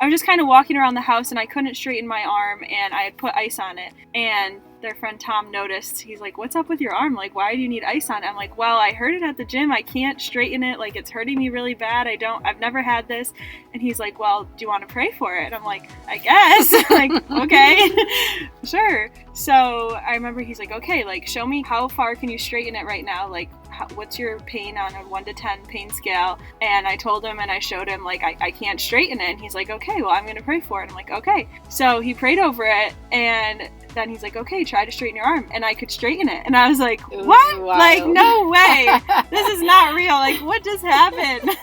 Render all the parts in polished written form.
I was just kind of walking around the house and I couldn't straighten my arm and I had put ice on it. And their friend Tom noticed. He's like, what's up with your arm? Like, why do you need ice on it? I'm like, well, I heard it at the gym. I can't straighten it. Like, it's hurting me really bad. I've never had this. And he's like, well, do you want to pray for it? And I'm like, I guess. Like, okay, sure. So I remember he's like, okay, like, show me how far can you straighten it right now? Like, what's your pain on a 1 to 10 pain scale? And I told him and I showed him, like, I can't straighten it. And he's like, okay, well, I'm going to pray for it. I'm like, okay. So he prayed over it, and then he's like, okay, try to straighten your arm. And I could straighten it. And I was like, what? Like, no way. This is not real. Like, what just happened?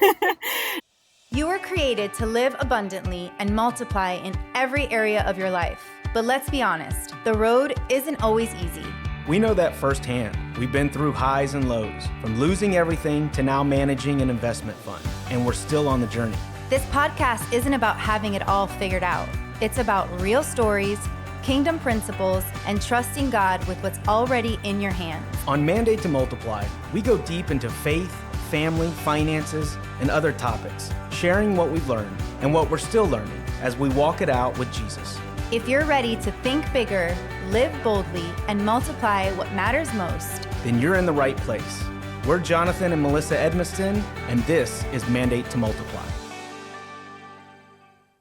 You were created to live abundantly and multiply in every area of your life. But let's be honest, the road isn't always easy. We know that firsthand. We've been through highs and lows, from losing everything to now managing an investment fund, and we're still on the journey. This podcast isn't about having it all figured out. It's about real stories, kingdom principles, and trusting God with what's already in your hands. On Mandate to Multiply, we go deep into faith, family, finances, and other topics, sharing what we've learned and what we're still learning as we walk it out with Jesus. If you're ready to think bigger, live boldly, and multiply what matters most, then you're in the right place. We're Jonathan and Melissa Edmiston, and this is Mandate to Multiply.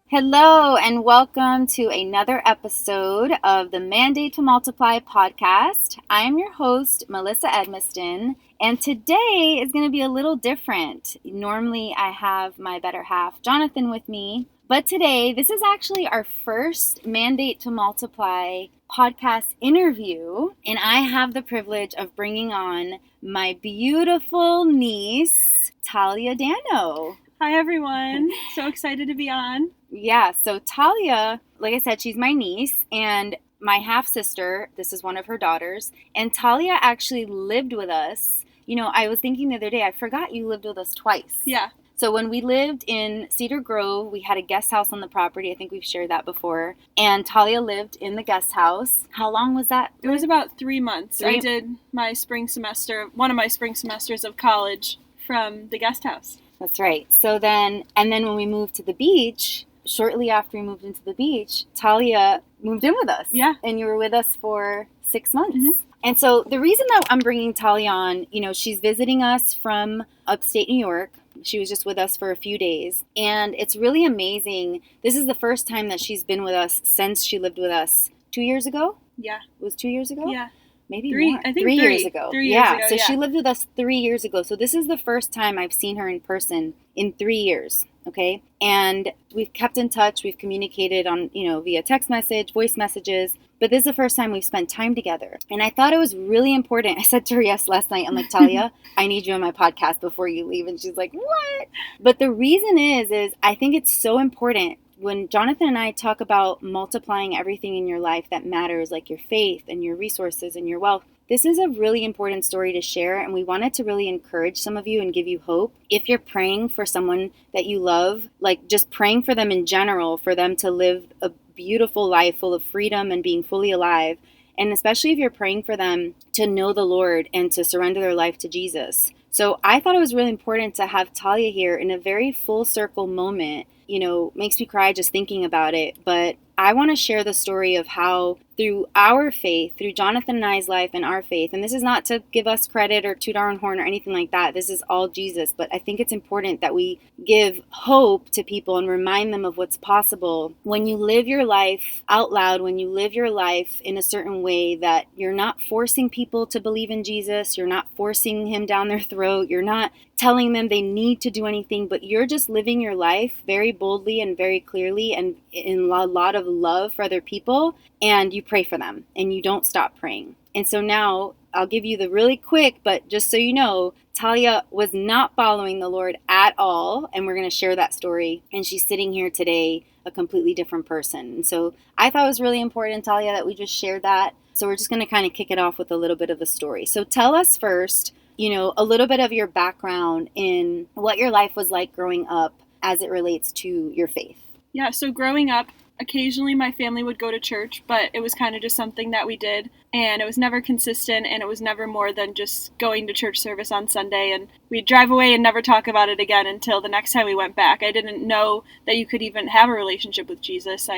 Hello, and welcome to another episode of the Mandate to Multiply podcast. I am your host, Melissa Edmiston, and today is going to be a little different. Normally, I have my better half, Jonathan, with me. But today, this is actually our first Mandate to Multiply podcast interview, and I have the privilege of bringing on my beautiful niece, Talia Danno. Hi, everyone. So excited to be on. Yeah, so Talia, like I said, she's my niece, and my half-sister, this is one of her daughters, and Talia actually lived with us. You know, I was thinking the other day, I forgot you lived with us twice. Yeah. So when we lived in Cedar Grove, we had a guest house on the property. I think we've shared that before. And Talia lived in the guest house. How long was that? It was about 3 months. I did my spring semester, one of my spring semesters of college from the guest house. That's right. So then when we moved to the beach, shortly after we moved into the beach, Talia moved in with us. Yeah. And you were with us for 6 months. Mm-hmm. And so the reason that I'm bringing Talia on, you know, she's visiting us from upstate New York. She was just with us for a few days. And it's really amazing. This is the first time that she's been with us since she lived with us 2 years ago. Yeah. It was 2 years ago? Yeah. Maybe three, more. I think 3 years ago. 3 years ago, So she lived with us 3 years ago. So this is the first time I've seen her in person in 3 years. Okay. And we've kept in touch. We've communicated on, you know, via text message, voice messages. But this is the first time we've spent time together. And I thought it was really important. I said to her last night, I'm like, Talia, I need you on my podcast before you leave. And she's like, what? But the reason is I think it's so important. When Jonathan and I talk about multiplying everything in your life that matters, like your faith and your resources and your wealth, this is a really important story to share, and we wanted to really encourage some of you and give you hope. If you're praying for someone that you love, like just praying for them in general, for them to live a beautiful life full of freedom and being fully alive, and especially if you're praying for them to know the Lord and to surrender their life to Jesus. So I thought it was really important to have Talia here in a very full circle moment. You know, makes me cry just thinking about it, but I want to share the story of how through our faith, through Jonathan and I's life and our faith, and this is not to give us credit or toot our own horn or anything like that. This is all Jesus, but I think it's important that we give hope to people and remind them of what's possible when you live your life out loud, when you live your life in a certain way that you're not forcing people to believe in Jesus, you're not forcing him down their throat, you're not telling them they need to do anything, but you're just living your life very boldly and very clearly and in a lot of love for other people, and you pray for them and you don't stop praying. And so now I'll give you the really quick, but just so you know, Talia was not following the Lord at all, and we're going to share that story, and she's sitting here today a completely different person. And so I thought it was really important, Talia, that we just share that. So we're just going to kind of kick it off with a little bit of a story. So tell us first, you know, a little bit of your background in what your life was like growing up as it relates to your faith. Yeah, so growing up, occasionally my family would go to church, but it was kind of just something that we did, and it was never consistent, and it was never more than just going to church service on Sunday, and we'd drive away and never talk about it again until the next time we went back. I didn't know that you could even have a relationship with Jesus.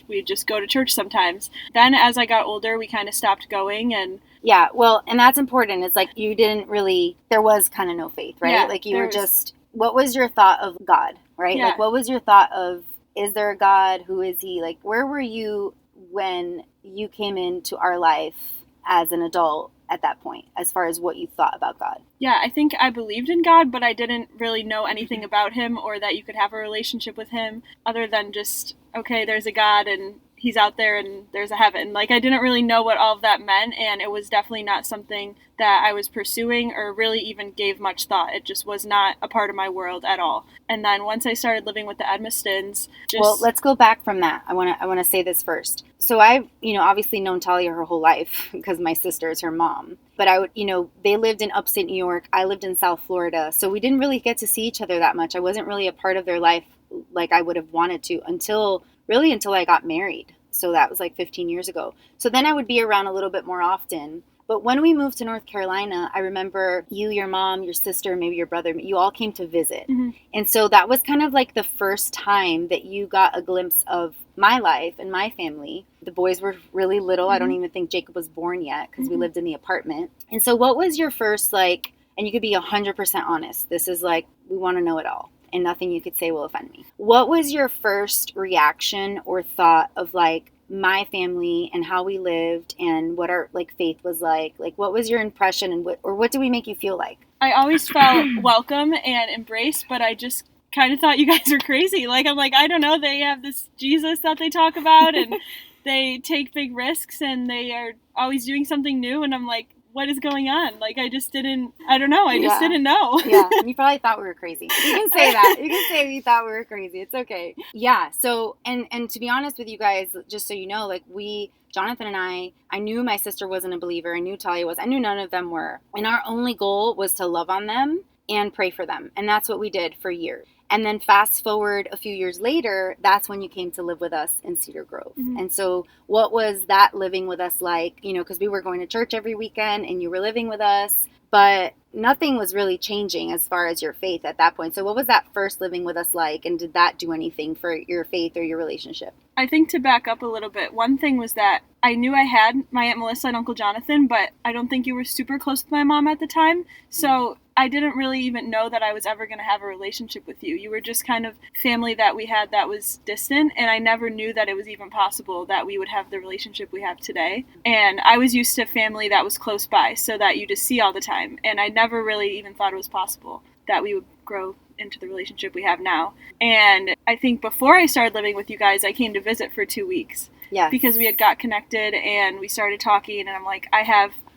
We'd just go to church sometimes. Then as I got older, we kind of stopped going, and Yeah, well, and that's important. It's like you didn't really, there was kind of no faith, right? Yeah, like you were just, what was your thought of God, right? Yeah. Like what was your thought of, is there a God? Who is he? Like where were you when you came into our life as an adult at that point, as far as what you thought about God? Yeah, I think I believed in God, but I didn't really know anything about him or that you could have a relationship with him other than just, okay, there's a God and he's out there and there's a heaven. Like, I didn't really know what all of that meant, and it was definitely not something that I was pursuing or really even gave much thought. It just was not a part of my world at all. And then once I started living with the Edmistons, well, let's go back from that. I want to say this first. So I've, obviously known Talia her whole life because my sister is her mom. But I would, they lived in upstate New York. I lived in South Florida. So we didn't really get to see each other that much. I wasn't really a part of their life like I would have wanted to until I got married. So that was like 15 years ago. So then I would be around a little bit more often. But when we moved to North Carolina, I remember you, your mom, your sister, maybe your brother, you all came to visit. Mm-hmm. And so that was kind of like the first time that you got a glimpse of my life and my family. The boys were really little. Mm-hmm. I don't even think Jacob was born yet because Mm-hmm. we lived in the apartment. And so what was your first, like, and you could be 100% honest. This is like, we want to know it all. And nothing you could say will offend me. What was your first reaction or thought of like my family and how we lived and what our like faith was like? Like what was your impression and what do we make you feel like? I always felt welcome and embraced, but I just kind of thought you guys were crazy. Like, I'm like, I don't know, they have this Jesus that they talk about and they take big risks and they are always doing something new, and I'm like, what is going on? Like, I just didn't know. Yeah, you probably thought we were crazy. You can say that. You can say you thought we were crazy. It's okay. Yeah, so, and to be honest with you guys, just so you know, like Jonathan and I knew my sister wasn't a believer. I knew Talia was. I knew none of them were. And our only goal was to love on them and pray for them. And that's what we did for years. And then fast forward a few years later, that's when you came to live with us in Cedar Grove. Mm-hmm. And so what was that living with us like? Because we were going to church every weekend and you were living with us, but nothing was really changing as far as your faith at that point. So what was that first living with us like? And did that do anything for your faith or your relationship? I think to back up a little bit, one thing was that I knew I had my Aunt Melissa and Uncle Jonathan, but I don't think you were super close with my mom at the time. So I didn't really even know that I was ever going to have a relationship with you. You were just kind of family that we had that was distant, and I never knew that it was even possible that we would have the relationship we have today. And I was used to family that was close by, so that you just see all the time, and I never really even thought it was possible that we would grow into the relationship we have now. And I think before I started living with you guys, I came to visit for 2 weeks. Yeah. Because we had got connected and we started talking, and I'm like,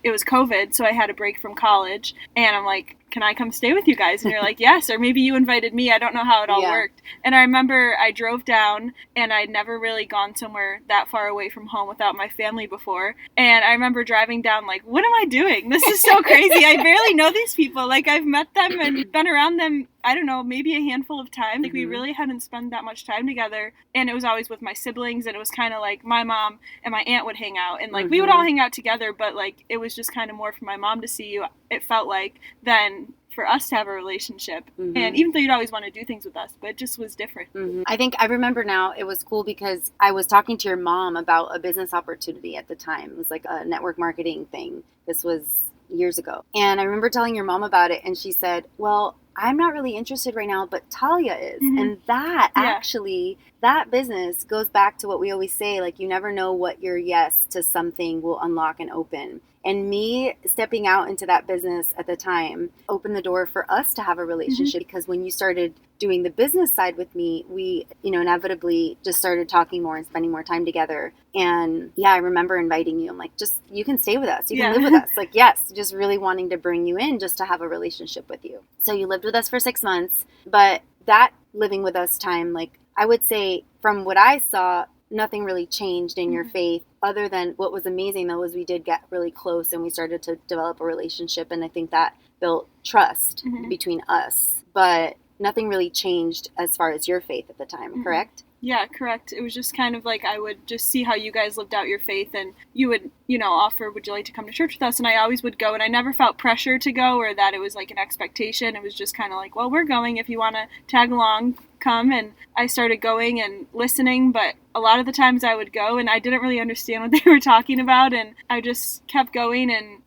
it was COVID, so I had a break from college, and I'm like, can I come stay with you guys? And you're like, yes, or maybe you invited me. I don't know how it all worked. And I remember I drove down, and I'd never really gone somewhere that far away from home without my family before. And I remember driving down like, what am I doing? This is so crazy. I barely know these people. Like, I've met them and been around them, I don't know, maybe a handful of times. Like, we really hadn't spent that much time together. And it was always with my siblings, and it was kind of like my mom and my aunt would hang out. And like, we would all hang out together, but like, it was just kind of more for my mom to see you, it felt like, than for us to have a relationship. And even though you'd always want to do things with us, but it just was different. I think I remember now it was cool because I was talking to your mom about a business opportunity at the time. It was like a network marketing thing. This was years ago. And I remember telling your mom about it, and she said, well, I'm not really interested right now, but Talia is. And that actually, that business goes back to what we always say, like, you never know what your yes to something will unlock and open. And me stepping out into that business at the time opened the door for us to have a relationship, because when you started doing the business side with me, we, inevitably just started talking more and spending more time together. And yeah, I remember inviting you. I'm like, just, you can stay with us. You can live with us. Like, yes, just really wanting to bring you in just to have a relationship with you. So you lived with us for 6 months, but that living with us time, like, I would say from what I saw, nothing really changed in your faith, other than what was amazing though was we did get really close and we started to develop a relationship, and I think that built trust between us, but nothing really changed as far as your faith at the time, correct? Yeah, correct. It was just kind of like I would just see how you guys lived out your faith, and you would, offer, would you like to come to church with us? And I always would go, and I never felt pressure to go or that it was like an expectation. It was just kind of like, well, we're going. If you want to tag along, come. And I started going and listening, but a lot of the times I would go and I didn't really understand what they were talking about, and I just kept going. And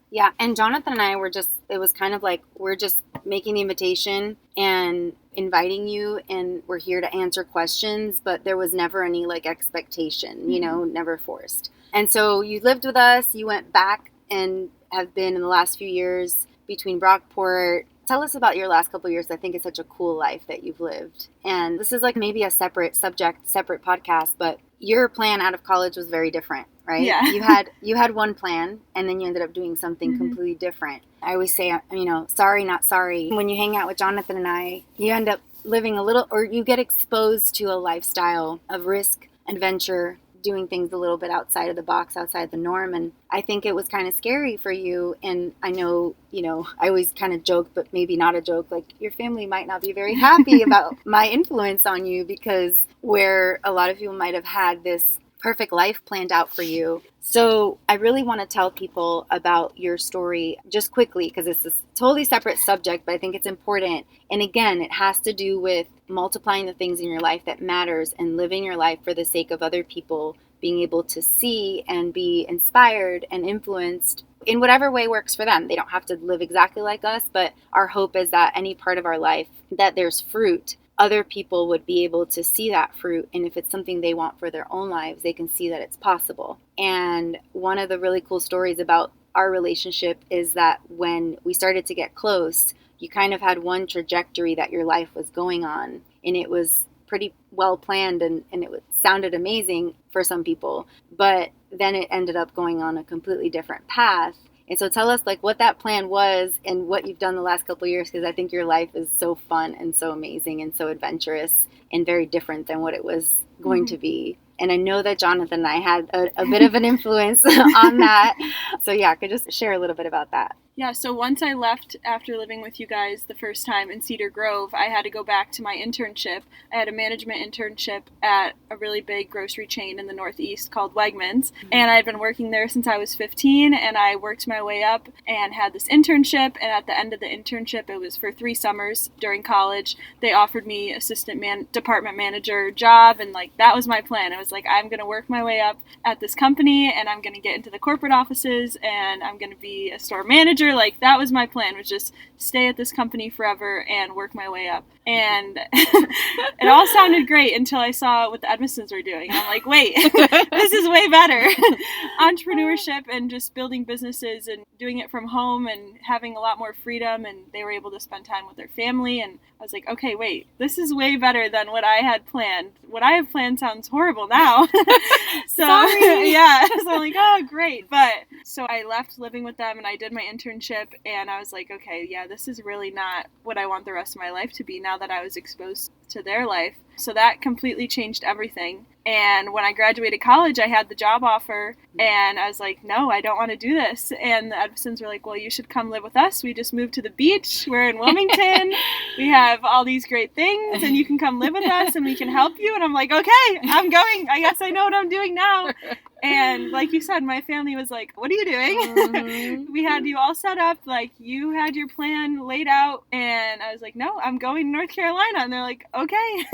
yeah. And Jonathan and I were just, it was kind of like, we're just making the invitation and inviting you, and we're here to answer questions, but there was never any like expectation, never forced. And so you lived with us, you went back and have been in the last few years between Brockport. Tell us about your last couple of years. I think it's such a cool life that you've lived. And this is like maybe a separate subject, separate podcast, but your plan out of college was very different, right? Yeah. You had one plan, and then you ended up doing something completely different. I always say, sorry, not sorry. When you hang out with Jonathan and I, you end up living a little, or you get exposed to a lifestyle of risk, adventure, doing things a little bit outside of the box, outside the norm. And I think it was kind of scary for you. And I know, I always kind of joke, but maybe not a joke, like your family might not be very happy about my influence on you, because where a lot of people might have had this perfect life planned out for you. So I really want to tell people about your story just quickly, because it's a totally separate subject, but I think it's important. And again, it has to do with multiplying the things in your life that matters and living your life for the sake of other people, being able to see and be inspired and influenced in whatever way works for them. They don't have to live exactly like us, but our hope is that any part of our life that there's fruit, other people would be able to see that fruit. And if it's something they want for their own lives, they can see that it's possible. And one of the really cool stories about our relationship is that when we started to get close, you kind of had one trajectory that your life was going on. And it was pretty well planned, and it sounded amazing for some people. But then it ended up going on a completely different path. And so tell us like what that plan was and what you've done the last couple of years, because I think your life is so fun and so amazing and so adventurous and very different than what it was going to be. And I know that Jonathan and I had a bit of an influence on that. So yeah, I could just share a little bit about that. Yeah, so once I left after living with you guys the first time in Cedar Grove, I had to go back to my internship. I had a management internship at a really big grocery chain in the Northeast called Wegmans. And I had been working there since I was 15, and I worked my way up and had this internship. And at the end of the internship, it was for 3 summers during college. They offered me department manager job, and like that was my plan. It was like, I'm going to work my way up at this company, and I'm going to get into the corporate offices, and I'm going to be a store manager. Like that was my plan, was just stay at this company forever and work my way up. And it all sounded great until I saw what the Edmistons were doing. I'm like, wait, this is way better. Entrepreneurship and just building businesses and doing it from home and having a lot more freedom, and they were able to spend time with their family. And I was like, okay, wait, this is way better than what I had planned. What I have planned sounds horrible now. So yeah, so I'm like, oh, great. But so I left living with them and I did my internship, and I was like, okay, yeah, this is really not what I want the rest of my life to be now that I was exposed to their life. So that completely changed everything. And when I graduated college, I had the job offer, and I was like, no, I don't want to do this. And the Edmistons were like, well, you should come live with us. We just moved to the beach. We're in Wilmington. We have all these great things, and you can come live with us, and we can help you. And I'm like, okay, I'm going. I guess I know what I'm doing now. And like you said, my family was like, what are you doing? We had you all set up, like you had your plan laid out. And I was like, no, I'm going to North Carolina. And they're like, okay.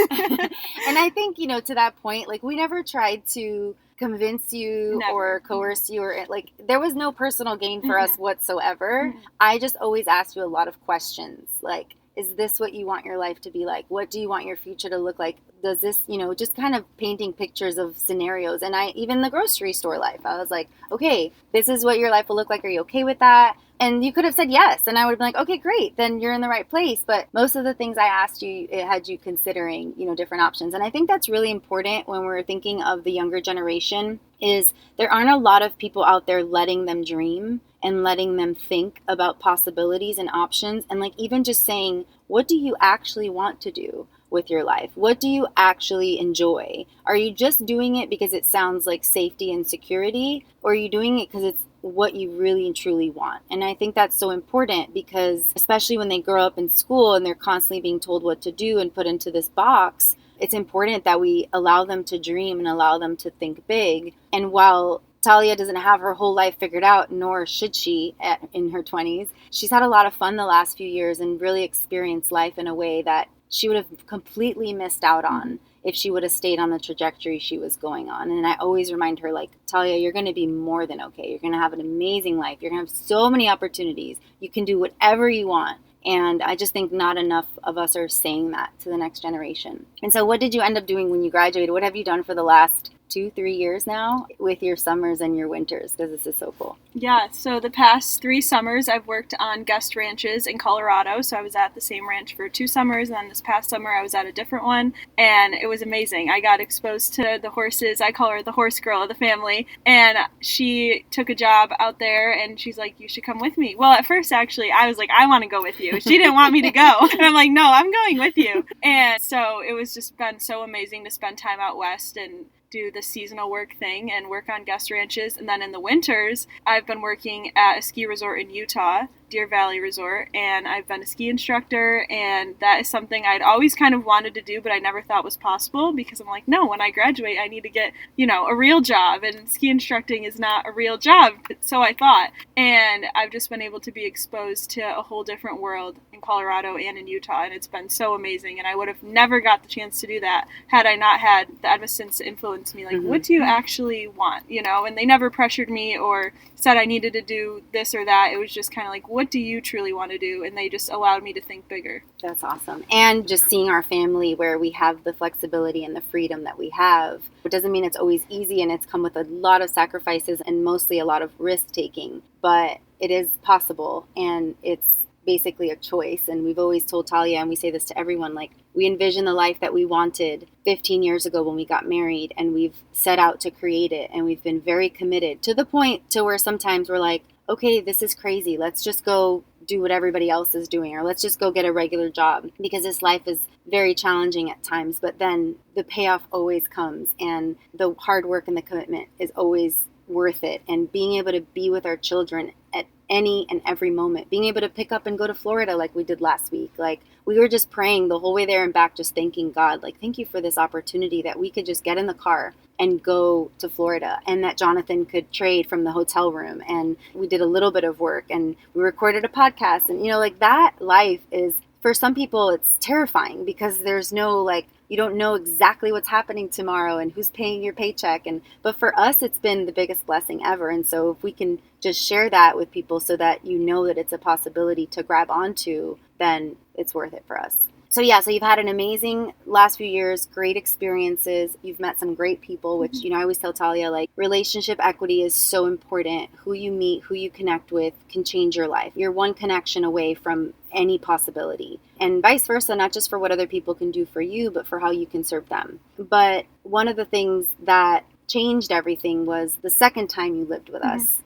And I think, to that point, like we never tried to convince you or coerce you, or like there was no personal gain for us whatsoever. I just always asked you a lot of questions, like, is this what you want your life to be like? What do you want your future to look like? Does this, just kind of painting pictures of scenarios. And even the grocery store life, I was like, okay, this is what your life will look like. Are you okay with that? And you could have said yes. And I would have been like, okay, great. Then you're in the right place. But most of the things I asked you, it had you considering, different options. And I think that's really important when we're thinking of the younger generation, is there aren't a lot of people out there letting them dream and letting them think about possibilities and options. And like even just saying, what do you actually want to do with your life? What do you actually enjoy? Are you just doing it because it sounds like safety and security? Or are you doing it because it's what you really and truly want? And I think that's so important, because especially when they grow up in school and they're constantly being told what to do and put into this box, it's important that we allow them to dream and allow them to think big. And while Talia doesn't have her whole life figured out, nor should she in her 20s, she's had a lot of fun the last few years and really experienced life in a way that she would have completely missed out on if she would have stayed on the trajectory she was going on. And I always remind her, like, Talia, you're going to be more than okay. You're going to have an amazing life. You're going to have so many opportunities. You can do whatever you want. And I just think not enough of us are saying that to the next generation. And so what did you end up doing when you graduated? What have you done for the last 2-3 years now with your summers and your winters? Because this is so cool. Yeah, so the past 3 summers I've worked on guest ranches in Colorado. So I was at the same ranch for 2 summers, and then this past summer I was at a different one, and it was amazing. I got exposed to the horses. I call her the horse girl of the family, and she took a job out there, and she's like, you should come with me. Well, at first, actually, I was like, I want to go with you. She didn't want me to go, and I'm like, no, I'm going with you. And so it was just been so amazing to spend time out west and do the seasonal work thing and work on guest ranches. And then in the winters, I've been working at a ski resort in Utah, Deer Valley Resort, and I've been a ski instructor, and that is something I'd always kind of wanted to do, but I never thought was possible, because I'm like, no, when I graduate, I need to get, a real job, and ski instructing is not a real job, so I thought. And I've just been able to be exposed to a whole different world in Colorado and in Utah, and it's been so amazing, and I would have never got the chance to do that had I not had the Edmistons to influence me, like, what do you actually want, and they never pressured me or said I needed to do this or that. It was just kind of like, what do you truly want to do? And they just allowed me to think bigger. That's awesome. And just seeing our family where we have the flexibility and the freedom that we have, it doesn't mean it's always easy, and it's come with a lot of sacrifices and mostly a lot of risk taking, but it is possible, and it's basically a choice. And we've always told Talia, and we say this to everyone, like, we envision the life that we wanted 15 years ago when we got married, and we've set out to create it, and we've been very committed to the point to where sometimes we're like, okay, this is crazy. Let's just go do what everybody else is doing, or let's just go get a regular job, because this life is very challenging at times, but then the payoff always comes, and the hard work and the commitment is always worth it. And being able to be with our children at any and every moment, being able to pick up and go to Florida like we did last week, like we were just praying the whole way there and back, just thanking God, like, thank you for this opportunity that we could just get in the car and go to Florida, and that Jonathan could trade from the hotel room, and we did a little bit of work, and we recorded a podcast, and like that life is, for some people, it's terrifying, because there's no, like, you don't know exactly what's happening tomorrow and who's paying your paycheck. But for us, it's been the biggest blessing ever. And so if we can just share that with people so that that it's a possibility to grab onto, then it's worth it for us. So you've had an amazing last few years, great experiences. You've met some great people, which, I always tell Talia, like, relationship equity is so important. Who you meet, who you connect with can change your life. You're one connection away from any possibility, and vice versa, not just for what other people can do for you, but for how you can serve them. But one of the things that changed everything was the second time you lived with us.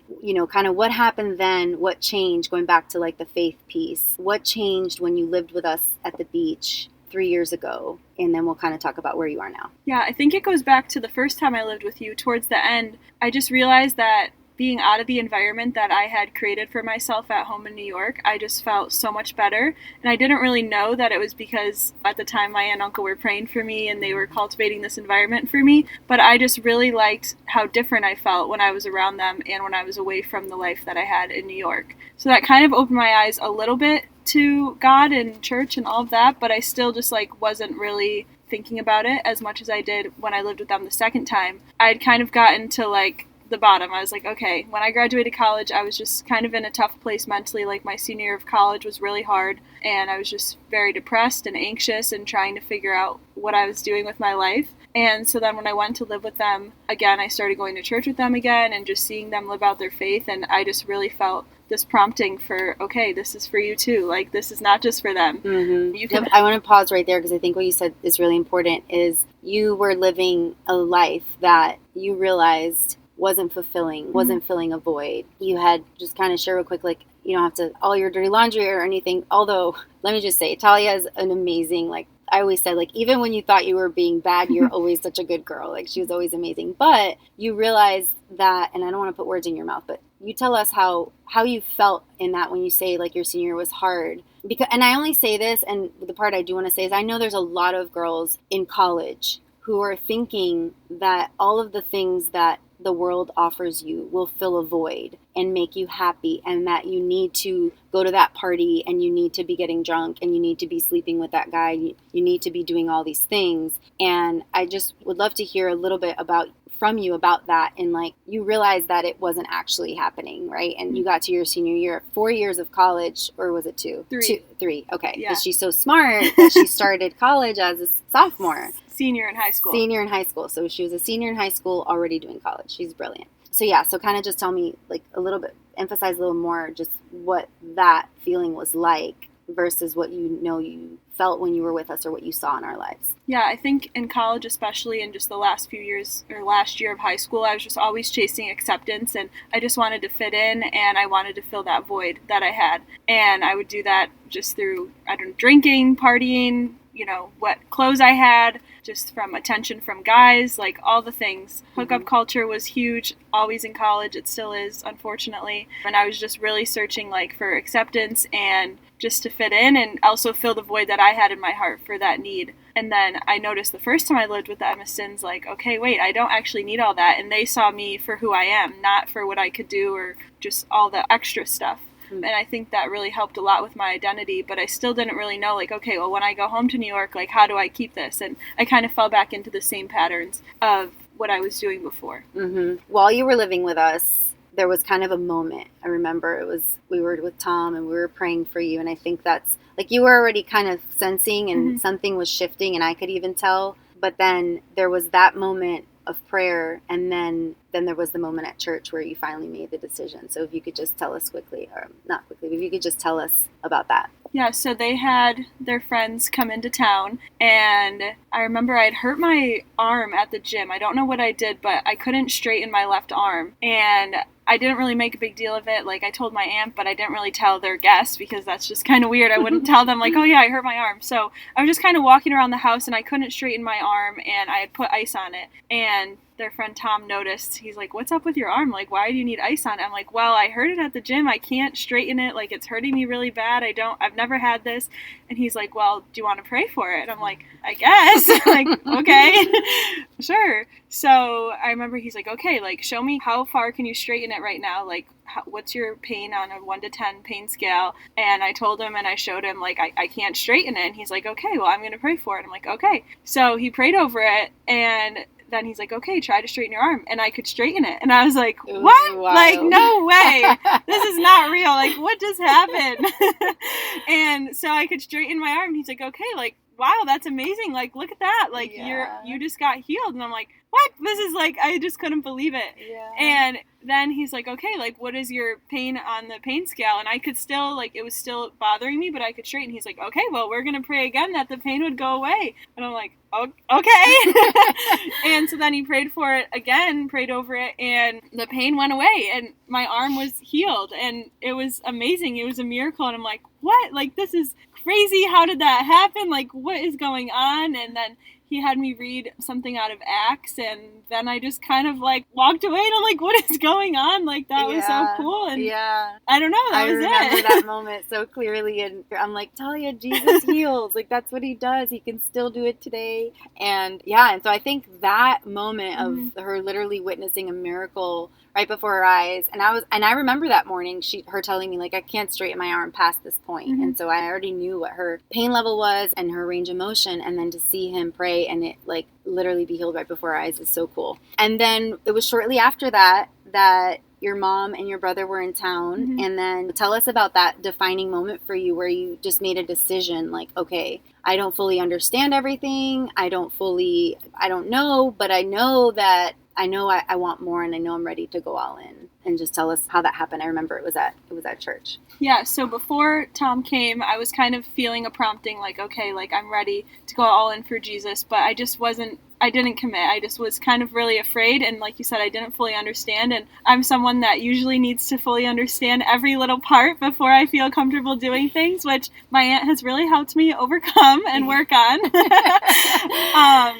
Kind of what happened then, what changed, going back to like the faith piece, what changed when you lived with us at the beach 3 years ago, and then we'll kind of talk about where you are now. Yeah, I think it goes back to the first time I lived with you. Towards the end, I just realized that being out of the environment that I had created for myself at home in New York, I just felt so much better. And I didn't really know that it was because at the time my aunt and uncle were praying for me and they were cultivating this environment for me. But I just really liked how different I felt when I was around them and when I was away from the life that I had in New York. So that kind of opened my eyes a little bit to God and church and all of that, but I still just wasn't really thinking about it as much as I did when I lived with them the second time. I'd kind of gotten to the bottom. I was like, okay, when I graduated college, I was just kind of in a tough place mentally. My senior year of college was really hard, and I was just very depressed and anxious and trying to figure out what I was doing with my life. And so then when I went to live with them again, I started going to church with them again and just seeing them live out their faith, and I just really felt this prompting for, okay, this is for you too. This is not just for them. Mm-hmm. I want to pause right there, because I think what you said is really important, is you were living a life that you realized wasn't fulfilling, wasn't filling a void. You had, just kind of share real quick, you don't have to all your dirty laundry or anything. Although, let me just say, Talia is an amazing, I always said, even when you thought you were being bad, you're always such a good girl. She was always amazing. But you realize that, and I don't want to put words in your mouth, but you tell us how you felt in that when you say like your senior year was hard. Because, and I only say this, and the part I do want to say is I know there's a lot of girls in college who are thinking that all of the things that the world offers you will fill a void and make you happy, and that you need to go to that party and you need to be getting drunk and you need to be sleeping with that guy. You need to be doing all these things. And I just would love to hear a little bit from you about that, and like you realized that it wasn't actually happening, right? And you got to your senior year, 4 years of college, or was it two? Three. Okay. Yeah. Because she's so smart that she started college as a sophomore. Senior in high school. So she was a senior in high school already doing college. She's brilliant. So yeah, so kind of just tell me like a little bit, emphasize a little more just what that feeling was like versus what you felt when you were with us or what you saw in our lives. Yeah, I think in college, especially in just the last few years or last year of high school, I was just always chasing acceptance, and I just wanted to fit in, and I wanted to fill that void that I had. And I would do that just through, drinking, partying, what clothes I had, just from attention from guys, like all the things. Hookup culture was huge, always in college. It still is, unfortunately. And I was just really searching like for acceptance and just to fit in, and also fill the void that I had in my heart for that need. And then I noticed the first time I lived with the Edmistons, like, okay, wait, I don't actually need all that. And they saw me for who I am, not for what I could do or just all the extra stuff. And I think that really helped a lot with my identity, but I still didn't really know, like, okay, well, when I go home to New York, like, how do I keep this? And I kind of fell back into the same patterns of what I was doing before. While you were living with us, there was kind of a moment. I remember we were with Tom and we were praying for you. And I think that's, like, you were already kind of sensing and something was shifting, and I could even tell. But then there was that moment of prayer, and then there was the moment at church where you finally made the decision. So if you could just tell us quickly, or not quickly, but if you could just tell us about that. Yeah, so they had their friends come into town, and I remember I'd hurt my arm at the gym. I don't know what I did, but I couldn't straighten my left arm, and I didn't really make a big deal of it. Like, I told my aunt, but I didn't really tell their guests because that's just kind of weird. I wouldn't tell them, like, oh yeah, I hurt my arm. So I was just kind of walking around the house, and I couldn't straighten my arm, and I had put ice on it. And their friend Tom noticed. He's like, what's up with your arm? Like, why do you need ice on it? I'm like, well, I hurt it at the gym. I can't straighten it. Like, it's hurting me really bad. I've never had this. And he's like, well, do you want to pray for it? And I'm like, I guess. Like, okay, sure. So I remember he's like, okay, like, show me how far can you straighten it right now? Like, what's your pain on a 1 to 10 pain scale? And I told him, and I showed him, like, I can't straighten it. And he's like, okay, well, I'm going to pray for it. I'm like, okay. So he prayed over it, and then he's like, okay, try to straighten your arm. And I could straighten it. And I was like, what? Like, no way. This is not real. Like, what just happened? And so I could straighten my arm. And he's like, okay, like, wow, that's amazing. Like, look at that. Like, you just got healed. And I'm like, what? This is like, I just couldn't believe it. Yeah. And then he's like, okay, like, what is your pain on the pain scale? And I could still, like, it was still bothering me, but I could straighten. He's like, okay, well, we're going to pray again that the pain would go away. And I'm like, oh, okay. And so then he prayed for it again, prayed over it, and the pain went away, and my arm was healed, and it was amazing. It was a miracle. And I'm like, what? Like, this is crazy. How did that happen? Like, what is going on? And then he had me read something out of Acts, and then I just kind of like walked away, and I'm like, what is going on? Like, that was so cool. And I don't know, that was it. I remember that moment so clearly, and I'm like, Talia, Jesus heals. Like, that's what he does. He can still do it today. And and so I think that moment of her literally witnessing a miracle right before her eyes, and I remember that morning her telling me, like, I can't straighten my arm past this point. And so I already knew what her pain level was and her range of motion, and then to see him pray and it like literally be healed right before our eyes is so cool. And then it was shortly after that your mom and your brother were in town. And then tell us about that defining moment for you where you just made a decision, like, okay, I don't fully understand everything. I don't know, but I know that I want more, and I know I'm ready to go all in. And just tell us how that happened. I remember it was at church. Yeah, so before Tom came, I was kind of feeling a prompting, like, okay, like, I'm ready to go all in for Jesus, but I just wasn't I didn't commit. I just was kind of really afraid, and like you said, I didn't fully understand, and I'm someone that usually needs to fully understand every little part before I feel comfortable doing things, which my aunt has really helped me overcome and work on.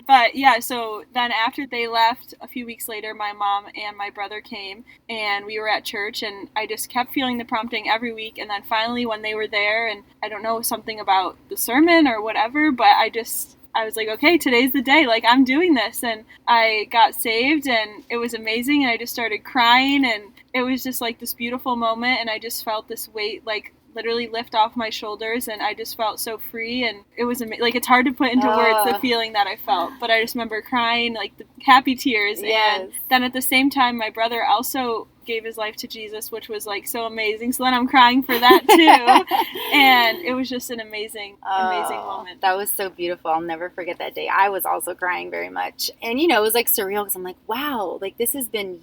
But yeah, so then after they left, a few weeks later, my mom and my brother came, and we were at church, and I just kept feeling the prompting every week, and then finally when they were there, and I don't know, something about the sermon or whatever, but I was like, okay, today's the day, like I'm doing this, and I got saved, and it was amazing, and I just started crying, and it was just like this beautiful moment, and I just felt this weight like literally lift off my shoulders, and I just felt so free, and it was like, it's hard to put into words the feeling that I felt, but I just remember crying, like the happy tears. Yes. And then at the same time, my brother also gave his life to Jesus, which was like so amazing, so then I'm crying for that too. And it was just an amazing moment. That was so beautiful. I'll never forget that day. I was also crying very much, and it was like surreal, because I'm like, wow, like this has been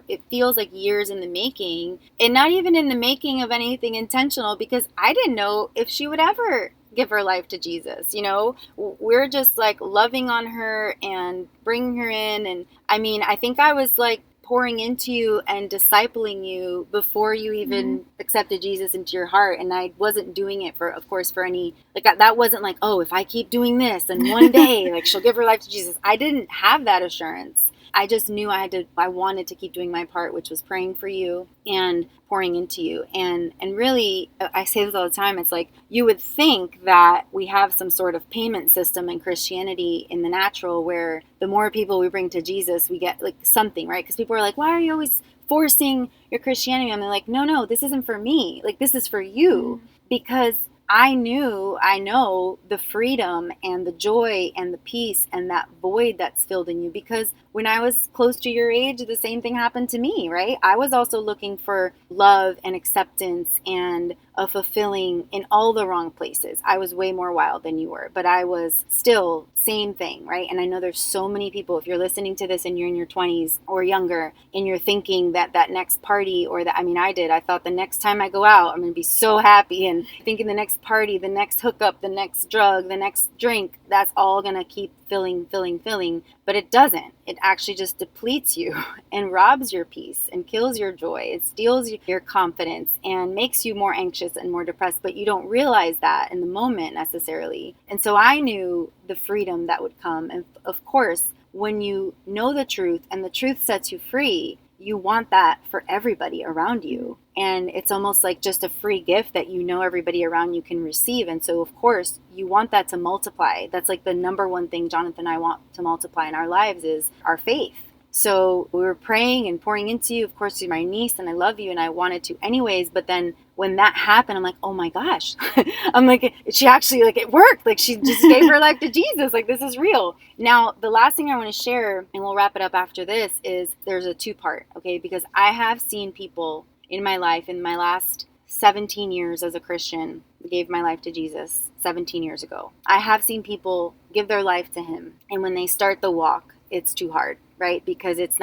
it feels like years in the making, and not even in the making of anything intentional, because I didn't know if she would ever give her life to Jesus. We're just like loving on her and bringing her in. And I mean, I think I was like pouring into you and discipling you before you even accepted Jesus into your heart. And I wasn't doing it for any, like, that wasn't like, oh, if I keep doing this, and one day like she'll give her life to Jesus. I didn't have that assurance. I just knew I wanted to keep doing my part, which was praying for you and pouring into you. And really, I say this all the time, it's like, you would think that we have some sort of payment system in Christianity in the natural, where the more people we bring to Jesus, we get like something, right? Because people are like, why are you always forcing your Christianity? I'm like, no, this isn't for me. Like, this is for you. Because I know the freedom and the joy and the peace and that void that's filled in you. Because when I was close to your age, the same thing happened to me, right? I was also looking for love and acceptance and a fulfilling in all the wrong places. I was way more wild than you were, but I was still same thing, right? And I know there's so many people, if you're listening to this and you're in your 20s or younger, and you're thinking that next party, or that, I mean, I thought the next time I go out, I'm going to be so happy, and thinking the next party, the next hookup, the next drug, the next drink, that's all going to keep filling. But it doesn't. It actually just depletes you and robs your peace and kills your joy. It steals your confidence and makes you more anxious and more depressed, but you don't realize that in the moment necessarily. And so I knew the freedom that would come. And of course, when you know the truth and the truth sets you free, you want that for everybody around you. And it's almost like just a free gift that everybody around you can receive. And so, of course, you want that to multiply. That's like the number one thing Jonathan and I want to multiply in our lives is our faith. So we were praying and pouring into you. Of course, you're my niece and I love you and I wanted to anyways. But then when that happened, I'm like, oh my gosh. I'm like, she actually, like, it worked. Like, she just gave her life to Jesus. Like, this is real. Now, the last thing I want to share, and we'll wrap it up after this, is there's a two-part, okay? Because I have seen people in my life, in my last 17 years as a Christian, gave my life to Jesus 17 years ago. I have seen people give their life to him. And when they start the walk, it's too hard, right? Because it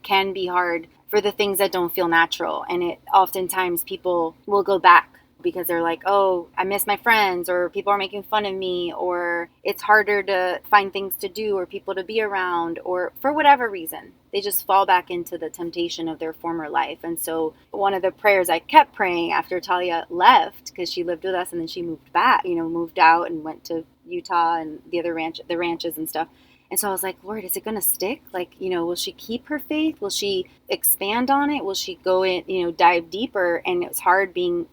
can be hard for the things that don't feel natural. And oftentimes people will go back because they're like, oh, I miss my friends, or people are making fun of me, or it's harder to find things to do or people to be around, or for whatever reason, they just fall back into the temptation of their former life. And so one of the prayers I kept praying after Talia left, because she lived with us and then she moved back, moved out and went to Utah and the other ranches and stuff. And so I was like, Lord, is it going to stick? Like, will she keep her faith? Will she expand on it? Will she go in, dive deeper? And it was hard being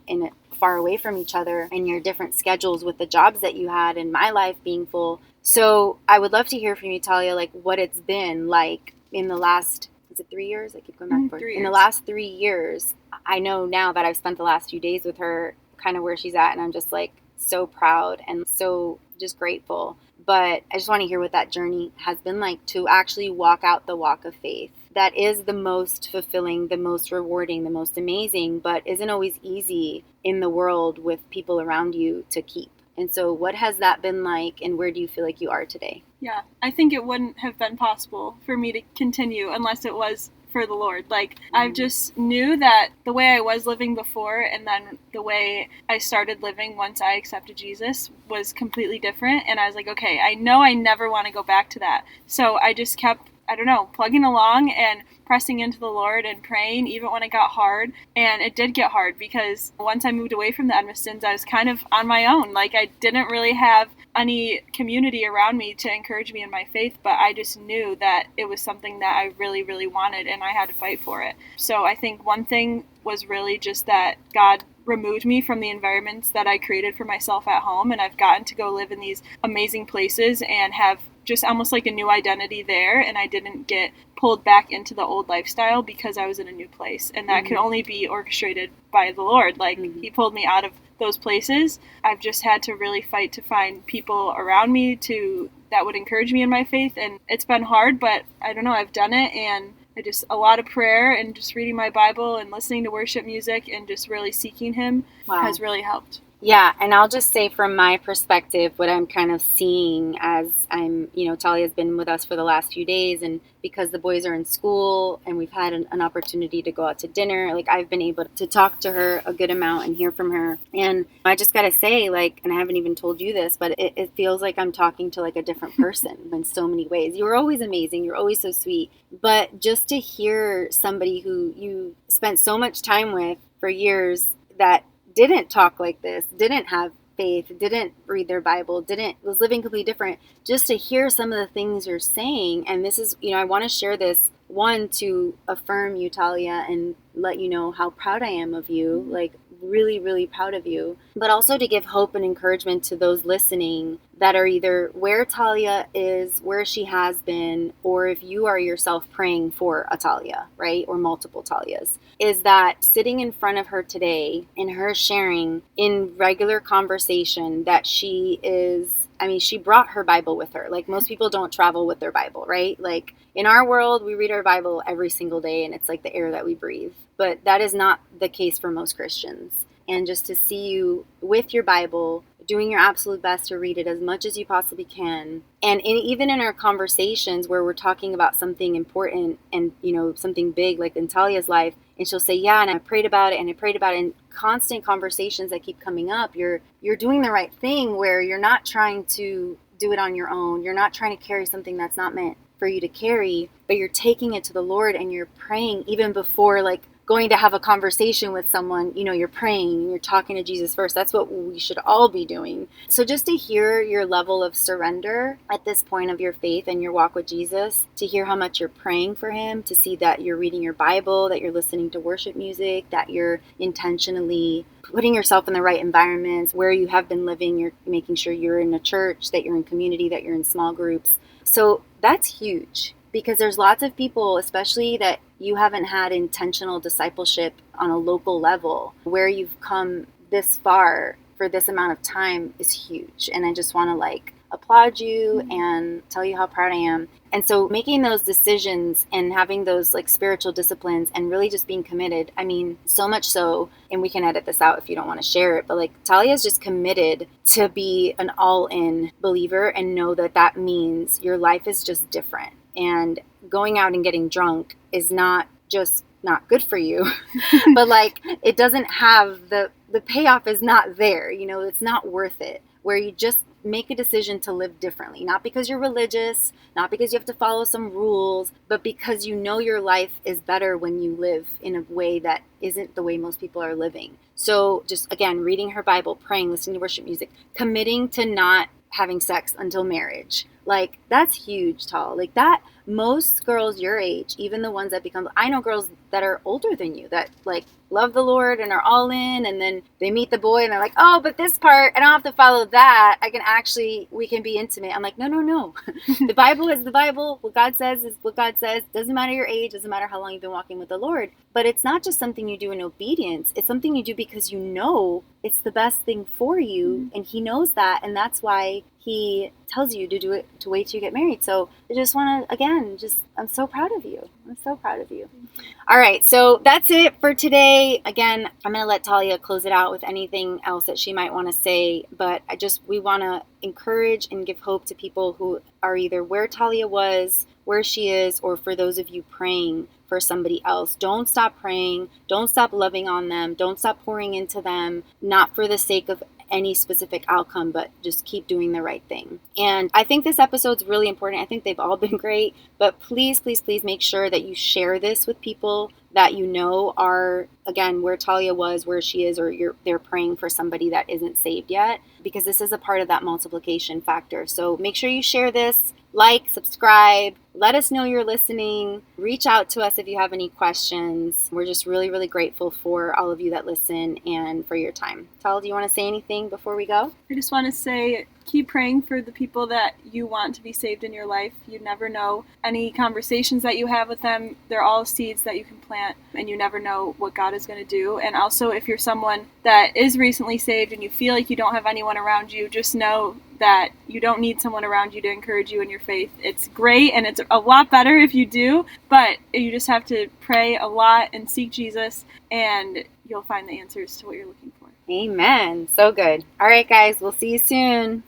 far away from each other and your different schedules with the jobs that you had and my life being full. So I would love to hear from you, Talia, like what it's been like in the last, is it 3 years? I keep going back for 3 years. In the last 3 years, I know now that I've spent the last few days with her, kind of where she's at. And I'm just like so proud and so just grateful. But I just want to hear what that journey has been like to actually walk out the walk of faith. That is the most fulfilling, the most rewarding, the most amazing, but isn't always easy in the world with people around you to keep. And so what has that been like, and where do you feel like you are today? Yeah, I think it wouldn't have been possible for me to continue unless it was for the Lord. Like, I just knew that the way I was living before and then the way I started living once I accepted Jesus was completely different. And I was like, okay, I know I never want to go back to that. So I just kept, plugging along and pressing into the Lord and praying even when it got hard. And it did get hard because once I moved away from the Edmistons, I was kind of on my own. Like, I didn't really have any community around me to encourage me in my faith, but I just knew that it was something that I really, really wanted and I had to fight for it. So I think one thing was really just that God removed me from the environments that I created for myself at home, and I've gotten to go live in these amazing places and have just almost like a new identity there, and I didn't get pulled back into the old lifestyle because I was in a new place, and that could only be orchestrated by the Lord. Like, he pulled me out of those places. I've just had to really fight to find people around me that would encourage me in my faith, and it's been hard, but I've done it, and a lot of prayer and just reading my Bible and listening to worship music and just really seeking him has really helped. Yeah, and I'll just say from my perspective, what I'm kind of seeing as Talia's been with us for the last few days, and because the boys are in school and we've had an opportunity to go out to dinner, like, I've been able to talk to her a good amount and hear from her. And I just got to say, like, and I haven't even told you this, but it feels like I'm talking to like a different person in so many ways. You were always amazing. You're always so sweet. But just to hear somebody who you spent so much time with for years that didn't talk like this, didn't have faith, didn't read their Bible, was living completely different, just to hear some of the things you're saying. And this is, I want to share this, one, to affirm you, Talia, and let you know how proud I am of you, like, really, really proud of you, but also to give hope and encouragement to those listening that are either where Talia is, where she has been, or if you are yourself praying for a Talia, right, or multiple Talias, is that sitting in front of her today and her sharing in regular conversation that she brought her Bible with her. Like, most people don't travel with their Bible, right? Like, in our world, we read our Bible every single day and it's like the air that we breathe. But that is not the case for most Christians. And just to see you with your Bible, doing your absolute best to read it as much as you possibly can. And even in our conversations where we're talking about something important and, something big, like in Talia's life, and she'll say, yeah, and I prayed about it, and constant conversations that keep coming up, you're doing the right thing where you're not trying to do it on your own. You're not trying to carry something that's not meant for you to carry, but you're taking it to the Lord and you're praying even before, like, going to have a conversation with someone, you're praying, you're talking to Jesus first. That's what we should all be doing. So just to hear your level of surrender at this point of your faith and your walk with Jesus, to hear how much you're praying for him, to see that you're reading your Bible, that you're listening to worship music, that you're intentionally putting yourself in the right environments, where you have been living, you're making sure you're in a church, that you're in community, that you're in small groups. So that's huge. Because there's lots of people, especially that you haven't had intentional discipleship on a local level, where you've come this far for this amount of time is huge. And I just want to applaud you and tell you how proud I am. And so making those decisions and having those spiritual disciplines and really just being committed, so much so, and we can edit this out if you don't want to share it, but Talia's just committed to be an all-in believer and know that means your life is just different. And going out and getting drunk is not just not good for you, but it doesn't have the payoff is not there. It's not worth it, where you just make a decision to live differently, not because you're religious, not because you have to follow some rules, but because your life is better when you live in a way that isn't the way most people are living. So just, again, reading her Bible, praying, listening to worship music, committing to not having sex until marriage. That's huge, Tal. That most girls your age, even the ones that I know girls that are older than you that love the Lord and are all in, and then they meet the boy and they're like, oh, but this part, I don't have to follow that. We can be intimate. I'm like, no. The Bible is the Bible. What God says is what God says. Doesn't matter your age, doesn't matter how long you've been walking with the Lord. But it's not just something you do in obedience. It's something you do because it's the best thing for you, and he knows that, and that's why he tells you to do it, to wait till you get married. So I just want to, again, again, I'm so proud of you. I'm so proud of you. All right, so that's it for today. Again, I'm going to let Talia close it out with anything else that she might want to say, but we want to encourage and give hope to people who are either where Talia was, where she is, or for those of you praying for somebody else. Don't stop praying. Don't stop loving on them. Don't stop pouring into them, not for the sake of any specific outcome, but just keep doing the right thing. And I think this episode's really important. I think they've all been great, but please, please, please make sure that you share this with people that you know are, again, where Talia was, where she is, or they're praying for somebody that isn't saved yet, because this is a part of that multiplication factor. So make sure you share this, like, subscribe, let us know you're listening, reach out to us if you have any questions. We're just really, really grateful for all of you that listen and for your time. Tal, do you want to say anything before we go? I just want to say, keep praying for the people that you want to be saved in your life. You never know. Any conversations that you have with them, they're all seeds that you can plant, and you never know what God is going to do. And also, if you're someone that is recently saved and you feel like you don't have anyone around you, just know that you don't need someone around you to encourage you in your faith. It's great, and it's a lot better if you do, but you just have to pray a lot and seek Jesus, and you'll find the answers to what you're looking for. Amen. So good. All right, guys, we'll see you soon.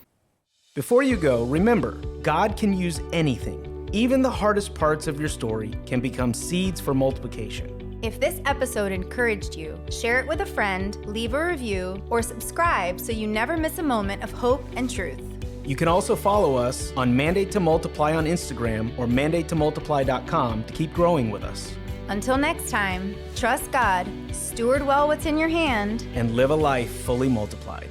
Before you go, remember, God can use anything. Even the hardest parts of your story can become seeds for multiplication. If this episode encouraged you, share it with a friend, leave a review, or subscribe so you never miss a moment of hope and truth. You can also follow us on Mandate to Multiply on Instagram or mandatetomultiply.com to keep growing with us. Until next time, trust God, steward well what's in your hand, and live a life fully multiplied.